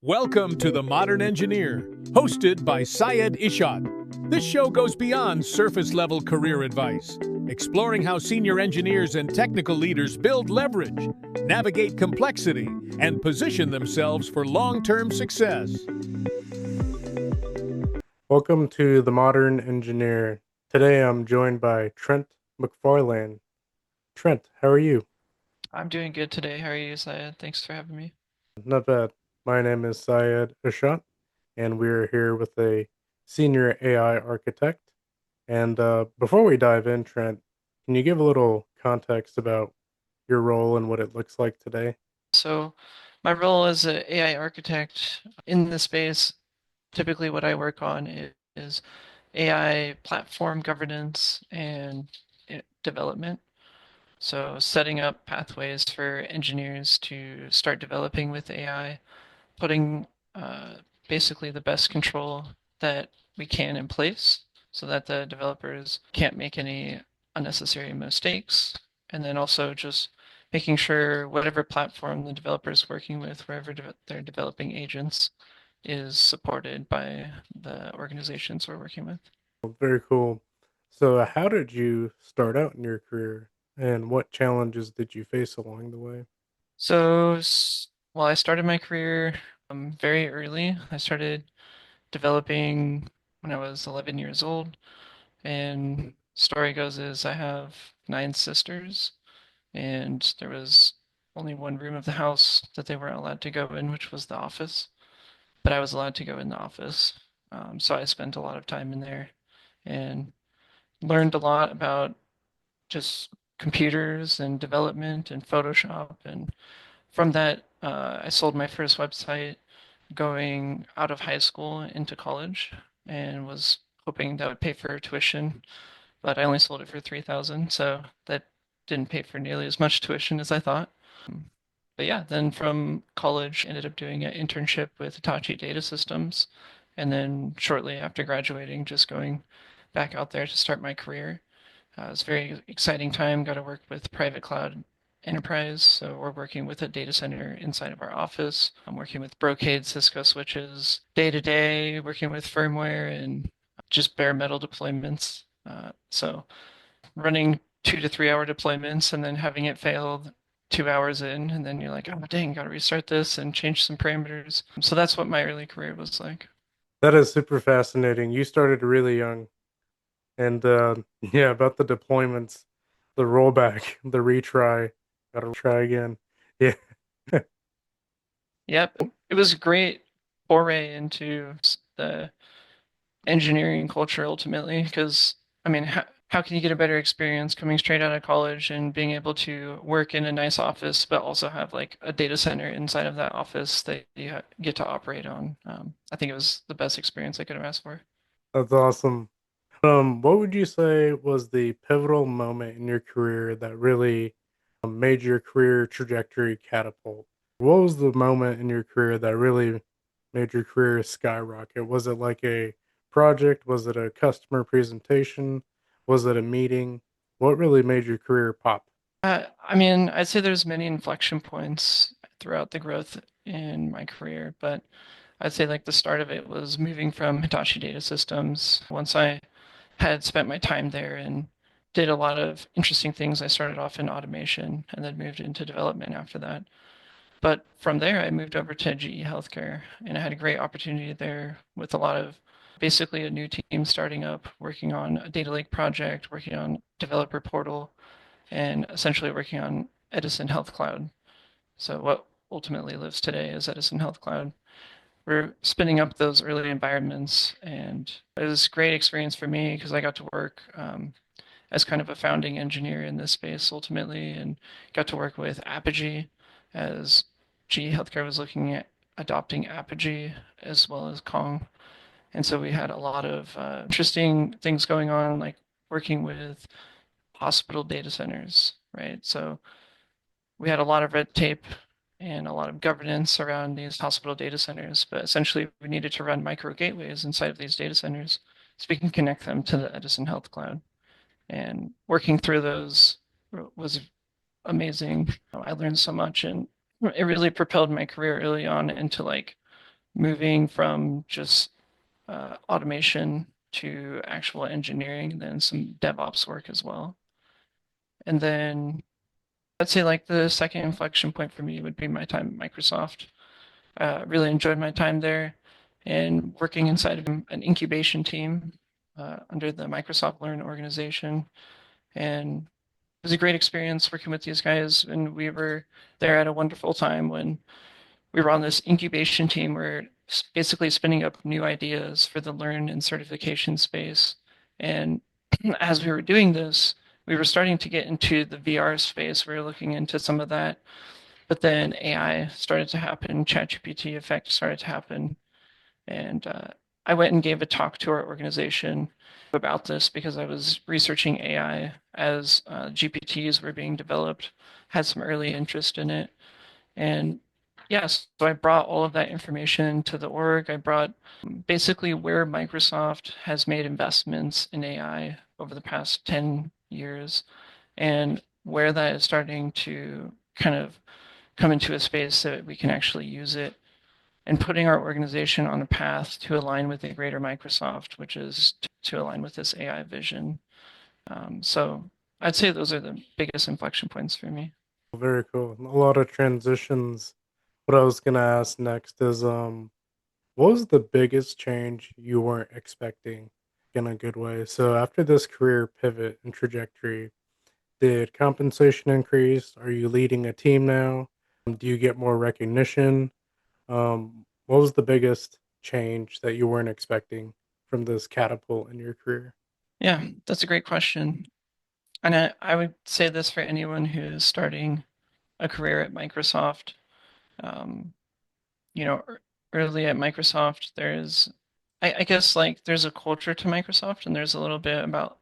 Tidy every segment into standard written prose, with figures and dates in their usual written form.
Welcome to The Modern Engineer, hosted by Syed Ishad. This show goes beyond surface-level career advice, exploring how senior engineers and technical leaders build leverage, navigate complexity, and position themselves for long-term success. Welcome to The Modern Engineer. Today I'm joined by Trent McFarlane. Trent, how are you? I'm doing good today. How are you, Syed? Thanks for having me. Not bad. My name is Syed Ishad, and we're here with a senior AI architect. And before we dive in, Trent, can you give a little context about your role and what it looks like today? So, my role as an AI architect in this space, typically what I work on is AI platform governance and development. So, setting up pathways for engineers to start developing with AI, putting basically the best control that we can in place so that the developers can't make any unnecessary mistakes. And then also just making sure whatever platform the developer is working with, wherever they're developing agents, is supported by the organizations we're working with. Very cool. So, how did you start out in your career, and what challenges did you face along the way? So, well, I started my career very early. I started developing when I was 11 years old. And story goes is I have nine sisters, and there was only one room of the house that they weren't allowed to go in, which was the office. But I was allowed to go in the office. So I spent a lot of time in there and learned a lot about just computers and development and Photoshop. And from that, I sold my first website going out of high school into college and was hoping that would pay for tuition, but I only sold it for 3,000, so that didn't pay for nearly as much tuition as I thought. But yeah, then from college, ended up doing an internship with Hitachi Data Systems, and then shortly after graduating, just going back out there to start my career. It was a very exciting time. Got to work with private cloud enterprise. So we're working with a data center inside of our office. I'm working with Brocade Cisco switches day to day, working with firmware and just bare metal deployments. So running 2 to 3 hour deployments and then having it fail 2 hours in, and then you're like, oh dang, gotta restart this and change some parameters. So that's what my early career was like. That is super fascinating. You started really young. And, yeah, about the deployments, the rollback, the retry, gotta try again. Yeah. Yep, it was a great foray into the engineering culture ultimately, because I mean, how can you get a better experience coming straight out of college and being able to work in a nice office, but also have like a data center inside of that office that you get to operate on? I think it was the best experience I could have asked for. That's awesome. What would you say was the pivotal moment in your career that really made your career trajectory catapult? What was the moment in your career that really made your career skyrocket? Was it like a project? Was it a customer presentation? Was it a meeting? What really made your career pop? I mean, I'd say there's many inflection points throughout the growth in my career, but I'd say like the start of it was moving from Hitachi Data Systems. Once I had spent my time there and did a lot of interesting things, I started off in automation and then moved into development after that. But from there, I moved over to GE Healthcare, and I had a great opportunity there with a lot of basically a new team starting up, working on a data lake project, working on developer portal, and essentially working on Edison Health Cloud. So what ultimately lives today is Edison Health Cloud. We're spinning up those early environments, and it was a great experience for me because I got to work as kind of a founding engineer in this space ultimately, and got to work with Apogee as GE Healthcare was looking at adopting Apogee as well as Kong. And so we had a lot of interesting things going on, like working with hospital data centers, right? So we had a lot of red tape and a lot of governance around these hospital data centers, but essentially we needed to run micro gateways inside of these data centers so we can connect them to the Edison Health Cloud. And working through those was amazing. I learned so much, and it really propelled my career early on into like moving from just automation to actual engineering, and then some DevOps work as well. And then I'd say like the second inflection point for me would be my time at Microsoft. Really enjoyed my time there and working inside of an incubation team under the Microsoft Learn organization. And it was a great experience working with these guys. And we were there at a wonderful time when we were on this incubation team where basically spinning up new ideas for the learn and certification space. And as we were doing this, we were starting to get into the VR space. We were looking into some of that. But then AI started to happen, ChatGPT effect started to happen. And I went and gave a talk to our organization about this because I was researching AI as GPTs were being developed, had some early interest in it. And yes, so I brought all of that information to the org. I brought basically where Microsoft has made investments in AI over the past 10 years and where that is starting to kind of come into a space that we can actually use it and putting our organization on a path to align with the greater Microsoft, which is to align with this AI vision. So I'd say those are the biggest inflection points for me. Very cool. A lot of transitions. What I was gonna ask next is, what was the biggest change you weren't expecting in a good way? So after this career pivot and trajectory, did compensation increase? Are you leading a team now? Do you get more recognition? What was the biggest change that you weren't expecting from this catapult in your career? Yeah, that's a great question. And I would say this for anyone who is starting a career at Microsoft. Um, you know, early at Microsoft, I guess, like there's a culture to Microsoft, and there's a little bit about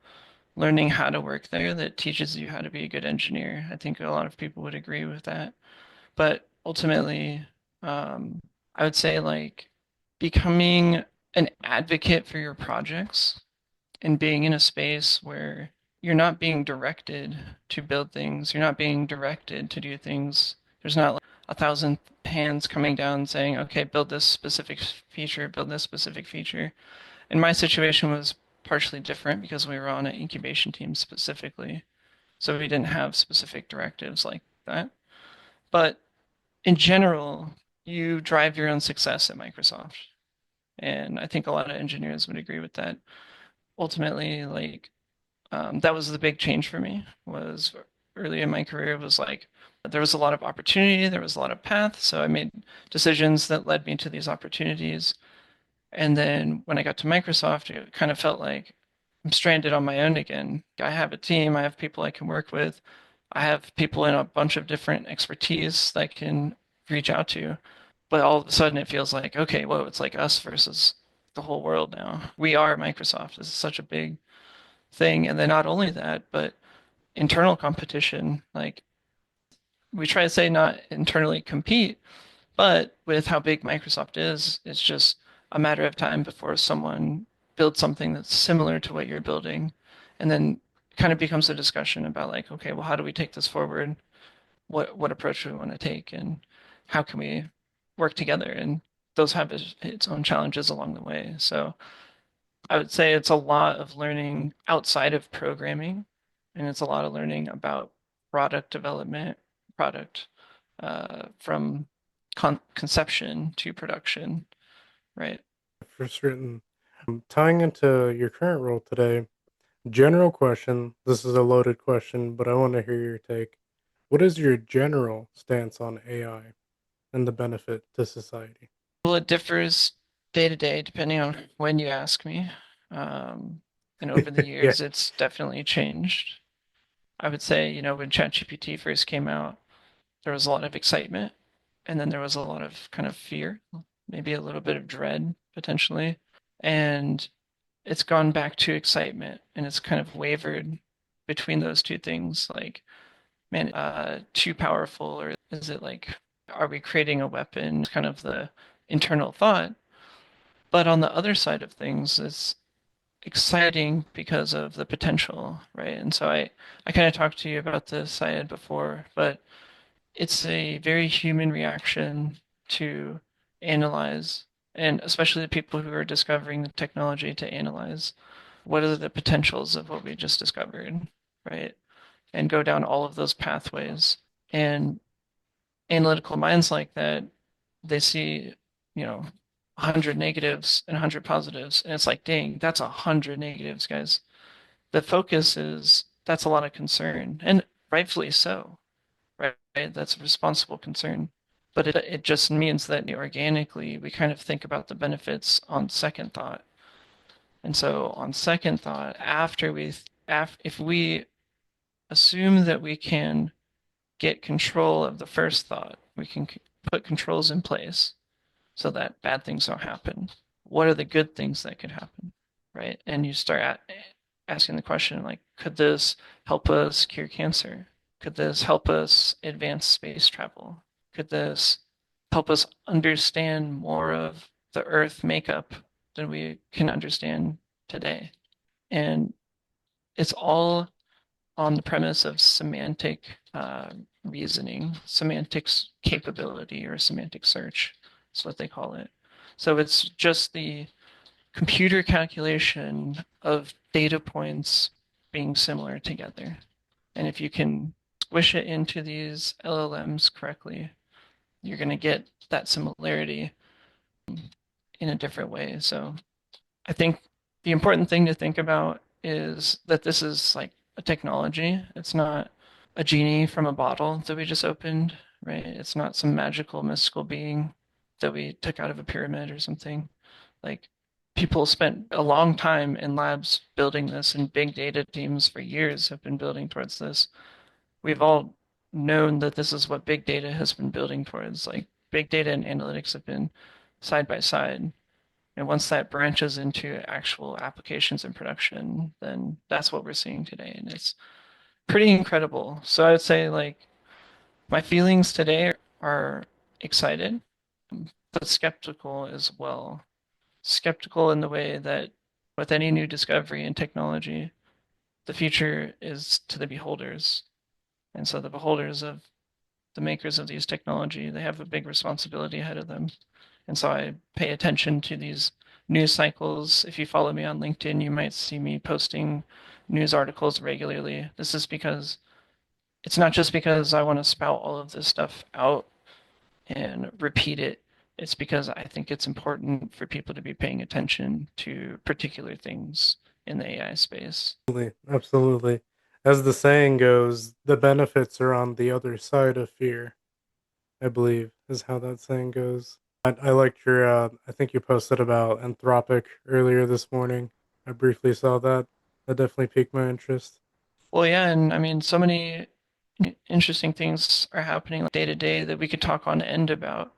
learning how to work there that teaches you how to be a good engineer. I think a lot of people would agree with that. But ultimately, I would say like becoming an advocate for your projects and being in a space where you're not being directed to build things, you're not being directed to do things. There's not like a thousand hands coming down saying, okay, build this specific feature, build this specific feature. And my situation was partially different because we were on an incubation team specifically. So we didn't have specific directives like that. But in general, you drive your own success at Microsoft. And I think a lot of engineers would agree with that. Ultimately, like that was the big change for me was early in my career was like there was a lot of opportunity, there was a lot of path. So I made decisions that led me to these opportunities. And then when I got to Microsoft, it kind of felt like I'm stranded on my own again. I have a team, I have people I can work with, I have people in a bunch of different expertise that I can reach out to. But all of a sudden it feels like, okay, whoa, it's like us versus the whole world now. We are Microsoft. This is such a big thing. And then not only that, but internal competition. Like we try to say not internally compete, but with how big Microsoft is, it's just a matter of time before someone builds something that's similar to what you're building. And then it kind of becomes a discussion about like, okay, well, how do we take this forward? What approach do we want to take and how can we work together? And those have its own challenges along the way. So I would say it's a lot of learning outside of programming, and it's a lot of learning about product development, product from conception to production, right? For certain. Tying into your current role today, general question. This is a loaded question, but I want to hear your take. What is your general stance on AI and the benefit to society? Well, it differs day to day depending on when you ask me. Um, and over the Yeah, years, it's definitely changed. I would say, when ChatGPT first came out, there was a lot of excitement, and then there was a lot of kind of fear, maybe a little bit of dread potentially. And it's gone back to excitement, and it's kind of wavered between those two things. Like, man, too powerful, or is it like, are we creating a weapon? Kind of the internal thought. But on the other side of things, it's exciting because of the potential, right? And so I kind of talked to you about this I had before, but it's a very human reaction to analyze and especially the people who are discovering the technology to analyze what are the potentials of what we just discovered, right? And go down all of those pathways. And analytical minds like that, they see, 100 negatives and 100 positives, and it's like, dang, that's 100 negatives, guys. The focus is that's a lot of concern, and rightfully so, right? That's a responsible concern. But it just means that organically we kind of think about the benefits on second thought. And so on second thought, if we assume that we can get control of the first thought, we can put controls in place so that bad things don't happen. What are the good things that could happen, right? And you start asking the question like, could this help us cure cancer? Could this help us advance space travel? Could this help us understand more of the Earth makeup than we can understand today? And it's all on the premise of semantic reasoning, semantics capability, or semantic search. That's what they call it. So it's just the computer calculation of data points being similar together. And if you can squish it into these LLMs correctly, you're going to get that similarity in a different way. So I think the important thing to think about is that this is like a technology. It's not a genie from a bottle that we just opened, right? It's not some magical, mystical being that we took out of a pyramid or something. Like people spent a long time in labs building this, and big data teams for years have been building towards this. We've all known that this is what big data has been building towards. Like big data and analytics have been side by side. And once that branches into actual applications in production, then that's what we're seeing today. And it's pretty incredible. So I would say like my feelings today are excited, but skeptical as well. Skeptical in the way that with any new discovery in technology, the future is to the beholders. And so the beholders of the makers of these technology, they have a big responsibility ahead of them. And so I pay attention to these news cycles. If you follow me on LinkedIn, you might see me posting news articles regularly. This is because it's not just because I want to spout all of this stuff out and repeat it. It's because I think it's important for people to be paying attention to particular things in the AI space. Absolutely. As the saying goes, the benefits are on the other side of fear, I believe, is how that saying goes. I liked your, I think you posted about Anthropic earlier this morning. I briefly saw that. That definitely piqued my interest. Well, yeah, and I mean, so many interesting things are happening like, day to day that we could talk on end about.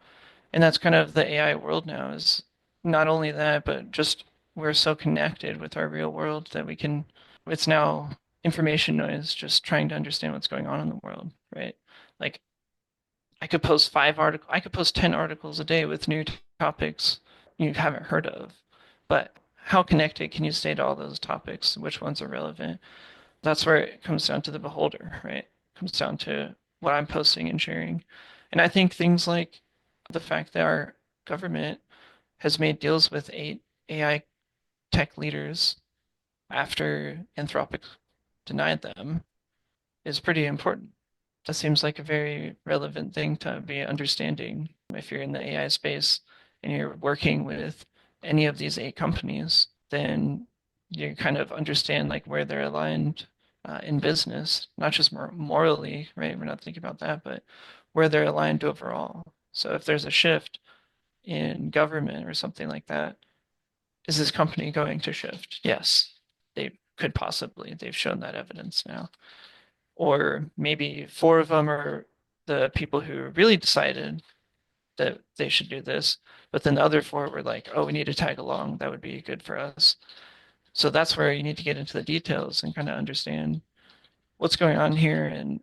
And that's kind of the AI world now is not only that, but just we're so connected with our real world that it's now information noise, just trying to understand what's going on in the world, right? Like I could post 10 articles a day with new topics you haven't heard of. But how connected can you stay to all those topics? Which ones are relevant? That's where it comes down to the beholder, right? It comes down to what I'm posting and sharing. And I think things like the fact that our government has made deals with 8 AI tech leaders after Anthropic denied them is pretty important. That seems like a very relevant thing to be understanding if you're in the AI space and you're working with any of these 8 companies, then you kind of understand like where they're aligned in business, not just morally, right? We're not thinking about that, but where they're aligned overall. So if there's a shift in government or something like that, is this company going to shift? Yes, they could possibly. They've shown that evidence now. Or maybe 4 of them are the people who really decided that they should do this, but then the other 4 were like, oh, we need to tag along. That would be good for us. So that's where you need to get into the details and kind of understand what's going on here and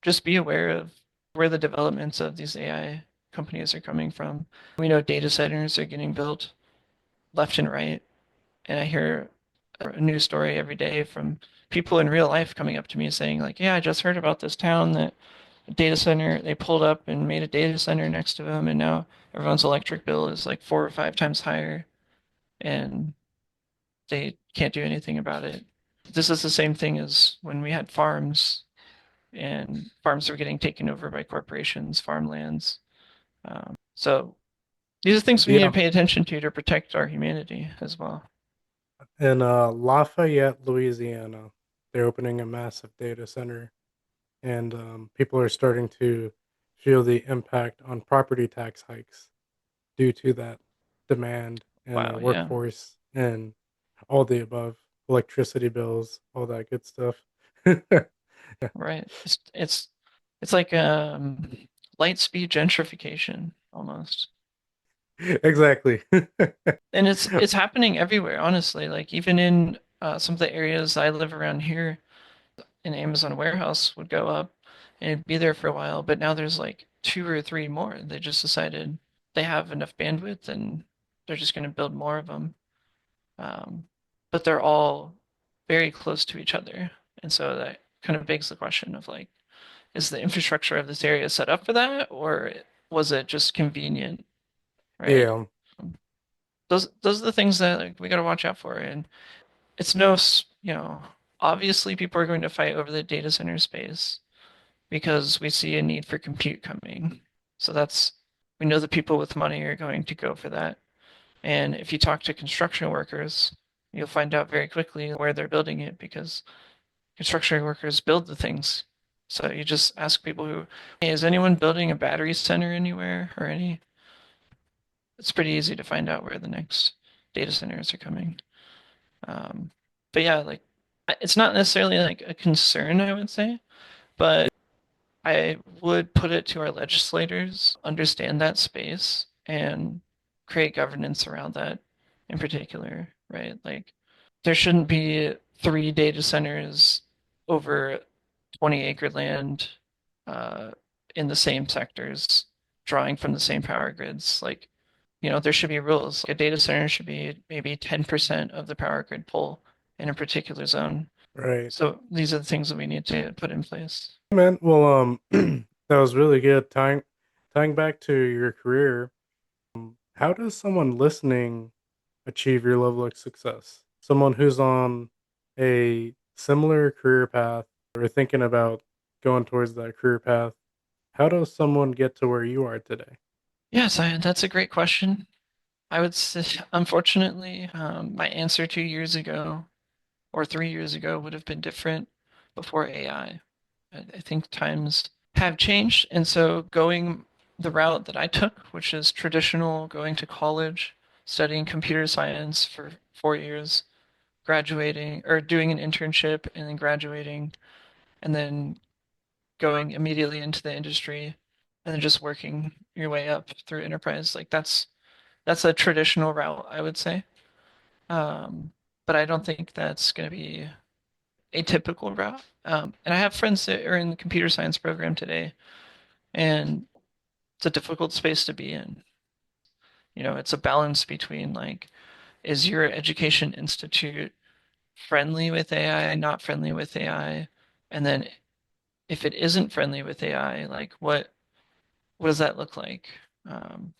just be aware of where the developments of these AI companies are coming from. We know data centers are getting built left and right, and I hear a new story every day from people in real life coming up to me saying like, yeah, I just heard about this town that data center. They pulled up and made a data center next to them, and now everyone's electric bill is like 4 or 5 times higher, and they can't do anything about it. This is the same thing as when we had farms, and farms were getting taken over by corporations, farmlands. So these are things we need to Yeah. pay attention to protect our humanity as well. In Lafayette, Louisiana, they're opening a massive data center, and people are starting to feel the impact on property tax hikes due to that demand and Wow, yeah, workforce and all the above, electricity bills, all that good stuff. right. It's like light speed gentrification almost. Exactly. And it's happening everywhere, honestly. Like even in some of the areas I live around here, an Amazon warehouse would go up and it'd be there for a while, but now there's like two or three more. They just decided they have enough bandwidth and they're just going to build more of them. Um, but they're all very close to each other. And so that kind of begs the question of like, is the infrastructure of this area set up for that, or was it just convenient, right? Yeah, Um, those are the things that like, we got to watch out for. And it's no, obviously people are going to fight over the data center space because we see a need for compute coming. So we know the people with money are going to go for that. And if you talk to construction workers, you'll find out very quickly where they're building it because construction workers build the things. So you just ask people hey, is anyone building a battery center anywhere or any? It's pretty easy to find out where the next data centers are coming. Um, but yeah, like it's not necessarily like a concern, I would say, but I would put it to our legislators understand that space and create governance around that in particular, right? Like there shouldn't be three data centers over 20-acre land uh, in the same sectors, drawing from the same power grids. Like, there should be rules. Like a data center should be maybe 10% of the power grid pull in a particular zone. right. So these are the things that we need to put in place. Man, well, that was really good. Tying back to your career, how does someone listening achieve your level of success? Someone who's on a similar career path or thinking about going towards that career path, how does someone get to where you are today? Yes, that's a great question. I would say, unfortunately, my answer 2 years ago or 3 years ago would have been different before AI. I think times have changed. And so going the route that I took, which is traditional, going to college, studying computer science for 4 years, graduating or doing an internship and then graduating, and then going immediately into the industry and then just working your way up through enterprise. Like that's a traditional route, I would say. Um, but I don't think that's going to be a typical route. And I have friends that are in the computer science program today, and it's a difficult space to be in. It's a balance between like, is your education institute friendly with AI, not friendly with AI? And then if it isn't friendly with AI, like what does that look like?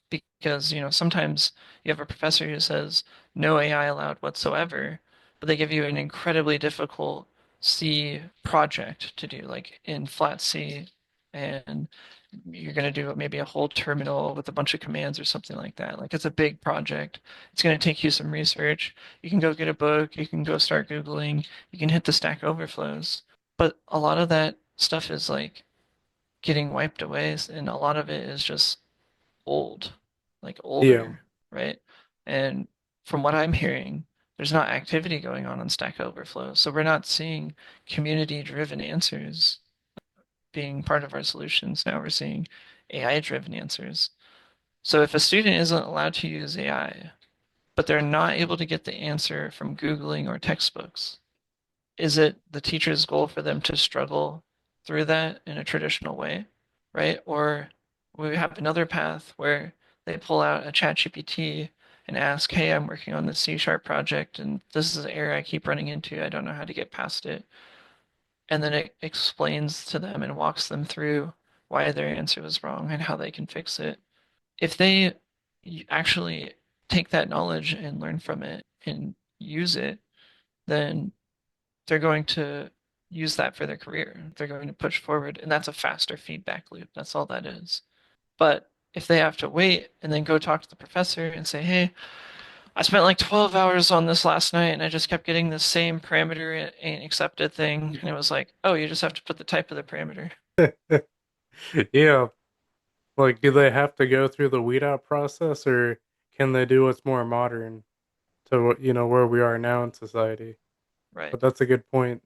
Because sometimes you have a professor who says no AI allowed whatsoever, but they give you an incredibly difficult C project to do, like in flat C, and you're going to do maybe a whole terminal with a bunch of commands or something like that. Like it's a big project. It's going to take you some research. You can go get a book. You can go start Googling. You can hit the Stack Overflows. But a lot of that stuff is like getting wiped away, and a lot of it is just old, like Yeah, older, right? And from what I'm hearing, there's not activity going on Stack Overflow, so we're not seeing community-driven answers being part of our solutions. Now we're seeing AI-driven answers. So if a student isn't allowed to use AI, but they're not able to get the answer from Googling or textbooks, is it the teacher's goal for them to struggle through that in a traditional way, right? Or we have another path where they pull out a chat GPT and ask, hey, I'm working on this C# project and this is an error I keep running into. I don't know how to get past it. And then it explains to them and walks them through why their answer was wrong and how they can fix it. If they actually take that knowledge and learn from it and use it, then they're going to use that for their career. They're going to push forward, and that's a faster feedback loop. That's all that is. But if they have to wait and then go talk to the professor and say, hey, I spent like 12 hours on this last night and I just kept getting the same parameter ain't accepted thing. And it was like, oh, you just have to put the type of the parameter. Yeah. Like, do they have to go through the weed out process, or can they do what's more modern to where we are now in society? Right. But that's a good point.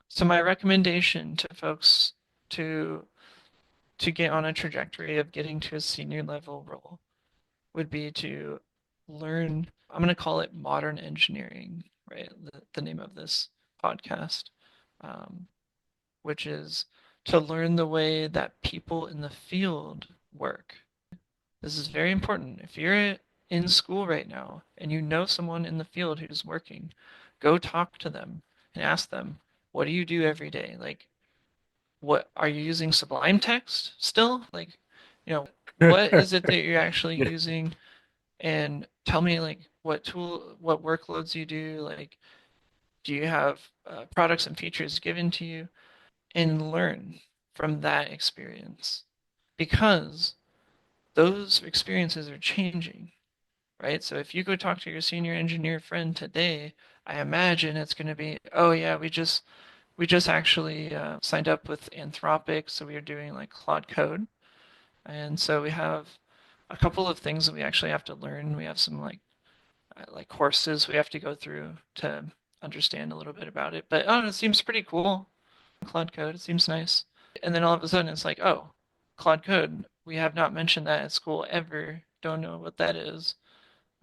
So my recommendation to folks to to get on a trajectory of getting to a senior level role would be to learn, I'm going to call it modern engineering, right? The name of this podcast, um, which is to learn the way that people in the field work. This is very important. If you're in school right now and you know someone in the field who's working, go talk to them and ask them, what do you do every day? Like, what are you using Sublime Text still? Like, what is it that you're actually Yeah. using? And tell me like what workloads you do. Like, do you have products and features given to you? And learn from that experience because those experiences are changing, right? So if you go talk to your senior engineer friend today, I imagine it's going to be, oh yeah, we just actually signed up with Anthropic, so we are doing like Claude Code, and so we have a couple of things that we actually have to learn. We have some like courses we have to go through to understand a little bit about it. But oh, it seems pretty cool. Claude Code, it seems nice. And then all of a sudden it's like, oh, Claude Code, we have not mentioned that at school ever. Don't know what that is.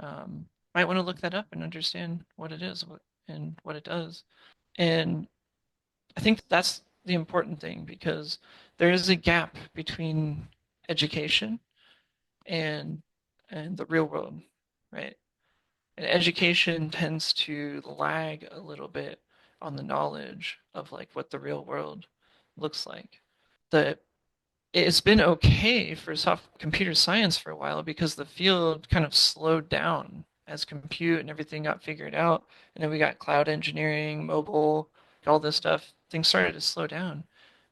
Might want to look that up and understand what it is and what it does. And I think that's the important thing because there is a gap between education and the real world, right? And education tends to lag a little bit on the knowledge of like what the real world looks like. The it's been okay for soft computer science for a while because the field kind of slowed down as compute and everything got figured out. And then we got cloud engineering, mobile, all this stuff. Things started to slow down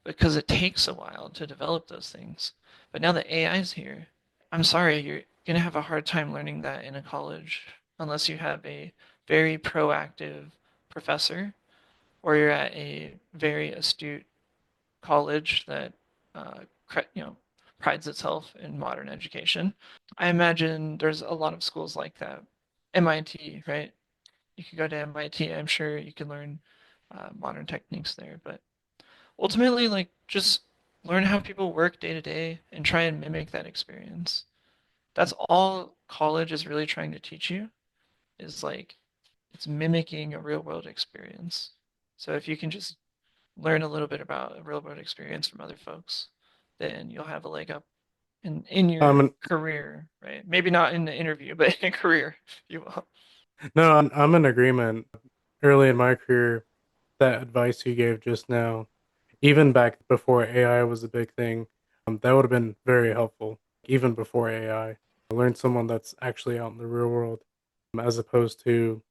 because it takes a while to develop those things. But now that AI is here, I'm sorry, you're going to have a hard time learning that in a college unless you have a very proactive professor or you're at a very astute college that uh, you know prides itself in modern education. I imagine there's a lot of schools like that. MIT, right? You could go to MIT. I'm sure you can learn modern techniques there. But ultimately, like just learn how people work day to day and try and mimic that experience. That's all college is really trying to teach you is like it's mimicking a real world experience. So if you can just learn a little bit about a real world experience from other folks, then you'll have a leg up in your Um, career, right? Maybe not in the interview, but in a career, you will. no, I'm in agreement. Early in my career, that advice you gave just now, even back before AI was a big thing, that would have been very helpful. Even before AI, learn someone that's actually out in the real world, as opposed to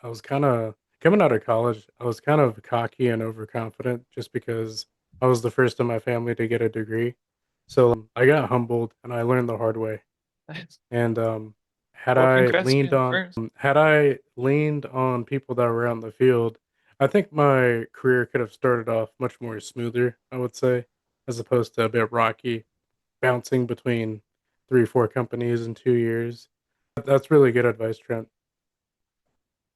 I was kind of coming out of college. I was kind of cocky and overconfident just because I was the first in my family to get a degree. So I got humbled and I learned the hard way. And Well, congrats being the first. had I leaned on people that were out in the field, I think my career could have started off much more smoother, I would say, as opposed to a bit rocky, bouncing between 3, 4 companies in 2 years. That's really good advice, Trent.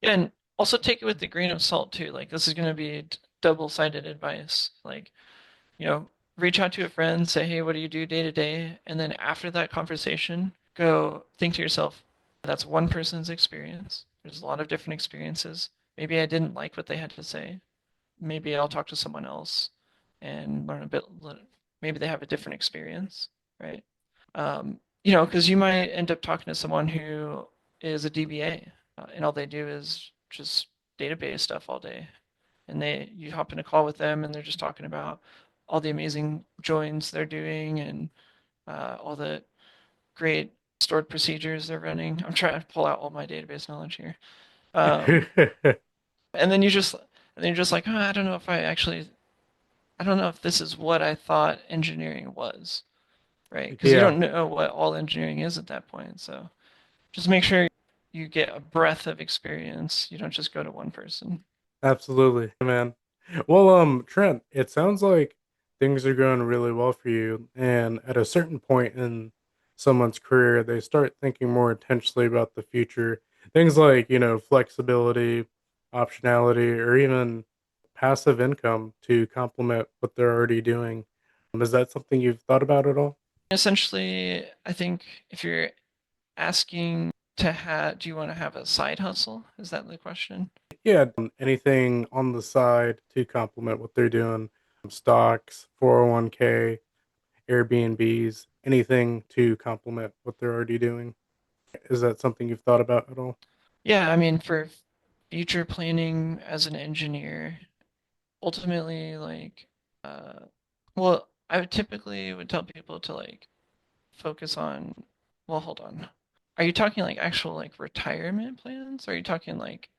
Yeah, and also take it with a grain of salt too. Like this is going to be double-sided advice. Like, reach out to a friend, say, "Hey, what do you do day to day?" And then after that conversation, go think to yourself, that's one person's experience. There's a lot of different experiences. Maybe I didn't like what they had to say. Maybe I'll talk to someone else and learn a bit. Maybe they have a different experience, right? Because you might end up talking to someone who is a DBA, and all they do is just database stuff all day. And you hop in a call with them, and they're just talking about, all the amazing joins they're doing and all the great stored procedures they're running. I'm trying to pull out all my database knowledge here. Um, and then you're just like, oh, I don't know if I don't know if this is what I thought engineering was, right? Because you Yeah, don't know what all engineering is at that point. So just make sure you get a breadth of experience. You don't just go to one person. absolutely, man. Well, Trent, it sounds like things are going really well for you, and at a certain point in someone's career, they start thinking more intentionally about the future. Things like, flexibility, optionality, or even passive income to complement what they're already doing. Is that something you've thought about at all? Essentially, I think if you're asking to have, do you want to have a side hustle? Is that the question? Yeah, anything on the side to complement what they're doing, stocks, 401k, Airbnbs, anything to complement what they're already doing. Is that something you've thought about at all? Yeah, I mean, for future planning as an engineer, ultimately, like, uh, well, I would typically would tell people to like focus on, well, hold on. Are you talking like actual like retirement plans? Or are you talking like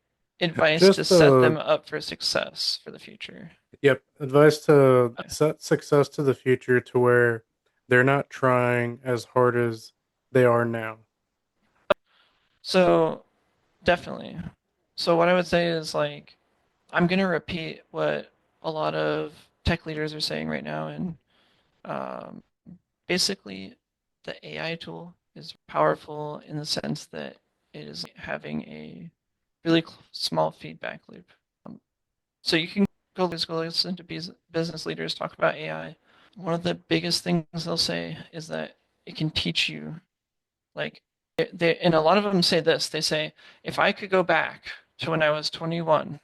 advice to Just set them up for success for the future? yep, advice to Okay. set success to the future to where they're not trying as hard as they are now. So definitely. So what I would say is like I'm gonna repeat what a lot of tech leaders are saying right now, and um, basically, the AI tool is powerful in the sense that it is having a really small feedback loop. Um, so you can go listen to business leaders talk about AI. One of the biggest things they'll say is that it can teach you, like, and a lot of them say this. They say, if I could go back to when I was 21,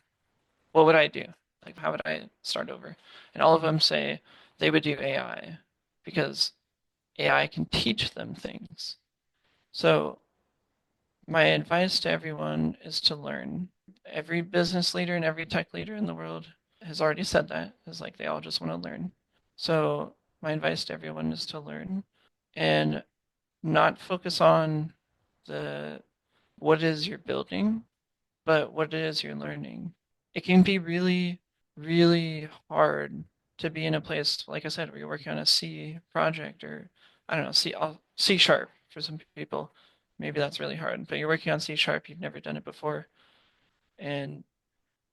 what would I do? Like, how would I start over? And all of them say they would do AI because AI can teach them things. So my advice to everyone is to learn. Every business leader and every tech leader in the world has already said that. Is like they all just want to learn. So my advice to everyone is to learn and not focus on the what it is you're building, but what it is you're learning. It can be really, really hard to be in a place, like I said, where you're working on a C project or I don't know, C sharp for some people. Maybe that's really hard, but you're working on C sharp, you've never done it before, and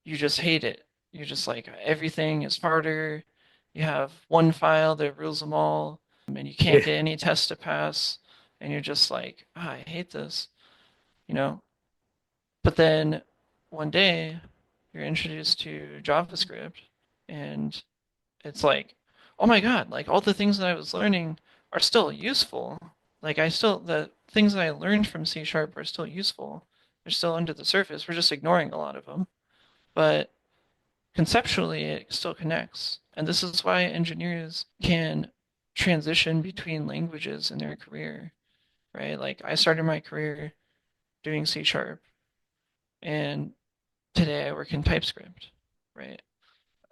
you just hate it. You're just like, everything is harder. You have one file that rules them all, and you can't Yeah, get any test to pass, and you're just like, oh, I hate this, you know? But then one day you're introduced to JavaScript and it's like, oh my God, like all the things that I was learning are still useful. Like the things that I learned from C sharp are still useful. They're still under the surface. We're just ignoring a lot of them. But conceptually, it still connects. And this is why engineers can transition between languages in their career, right? Like I started my career doing C sharp and today I work in TypeScript, right?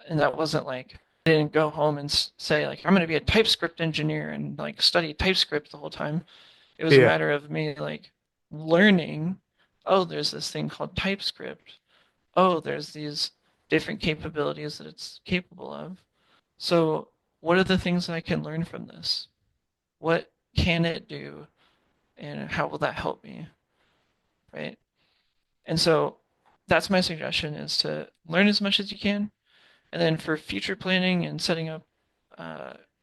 And that wasn't like I didn't go home and say like I'm going to be a TypeScript engineer and like study TypeScript the whole time. It was a yeah, matter of me like learning, oh, there's this thing called TypeScript. Oh, there's these different capabilities that it's capable of. So, what are the things that I can learn from this? What can it do and how will that help me, right? And so that's my suggestion is to learn as much as you can. And then for future planning and setting up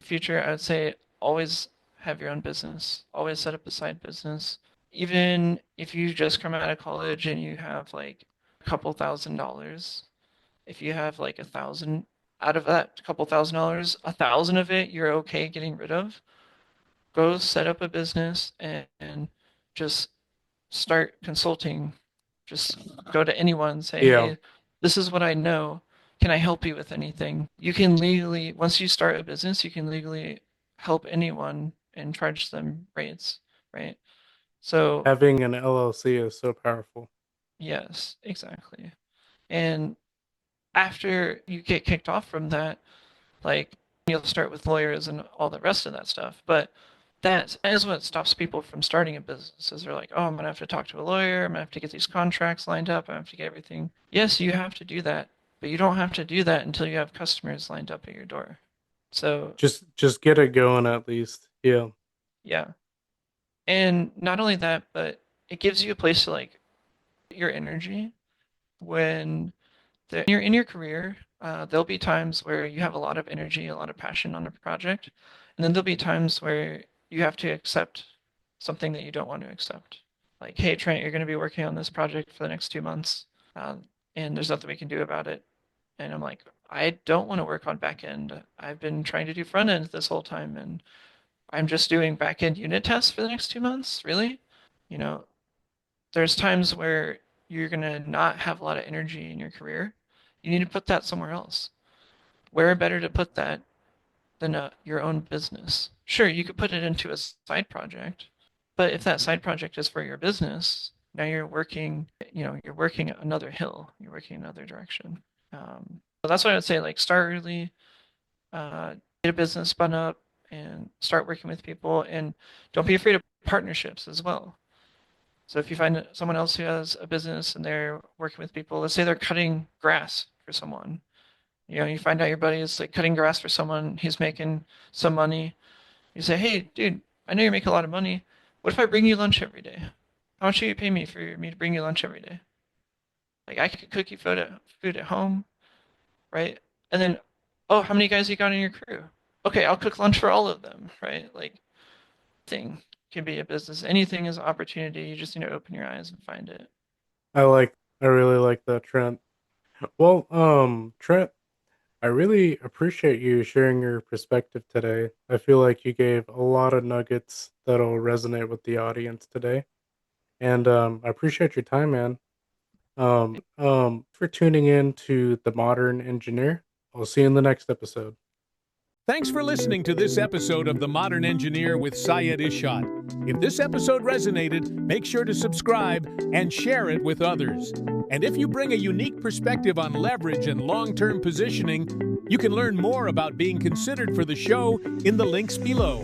future, I would say always have your own business. Always set up a side business. Even if you just come out of college and you have like a couple $1,000, if you have like 1,000 out of that couple $1,000, 1,000 of it you're okay getting rid of. Go set up a business and just start consulting. Just go to anyone and say, yeah. hey, this is what I know. Can I help you with anything? You can legally, once you start a business, you can legally help anyone and charge them rates, right? So, Having an LLC is so powerful. yes, exactly. And after you get kicked off from that, like you'll start with lawyers and all the rest of that stuff. But that is what stops people from starting a business. Is they're like, oh, I'm gonna have to talk to a lawyer. I'm gonna have to get these contracts lined up. I have to get everything. Yes, you have to do that, but you don't have to do that until you have customers lined up at your door. So Just get it going at least. Yeah. yeah, and not only that, but it gives you a place to like your energy when you're in your career. There'll be times where you have a lot of energy, a lot of passion on a project, and then there'll be times where you have to accept something that you don't want to accept. Like, hey, Trent, you're going to be working on this project for the next 2 months, and there's nothing we can do about it. And I'm like, I don't want to work on back end. I've been trying to do front end this whole time, and I'm just doing back end unit tests for the next 2 months. Really? You know, there's times where you're going to not have a lot of energy in your career. You need to put that somewhere else. Where better to put that than your own business? Sure, you could put it into a side project, but if that side project is for your business, now you're working, you're working another hill, you're working another direction. So that's what I would say, like start early, get a business spun up and start working with people, and don't be afraid of partnerships as well. So if you find someone else who has a business and they're working with people, let's say they're cutting grass for someone. You find out your buddy is like cutting grass for someone, he's making some money. You say, hey, dude, I know you're making a lot of money. What if I bring you lunch every day? How much do you pay me for me to bring you lunch every day? Like I could cook you food at home, right? And then, oh, how many guys you got in your crew? Okay, I'll cook lunch for all of them, right? Like thing can be a business. Anything is an opportunity. You just need to open your eyes and find it. I really like that, Trent. Well, Trent, I really appreciate you sharing your perspective today. I feel like you gave a lot of nuggets that'll resonate with the audience today. And I appreciate your time, man. For tuning in to The Modern Engineer. I'll see you in the next episode. Thanks for listening to this episode of The Modern Engineer with Syed Ishad. If this episode resonated, make sure to subscribe and share it with others. And if you bring a unique perspective on leverage and long-term positioning, you can learn more about being considered for the show in the links below.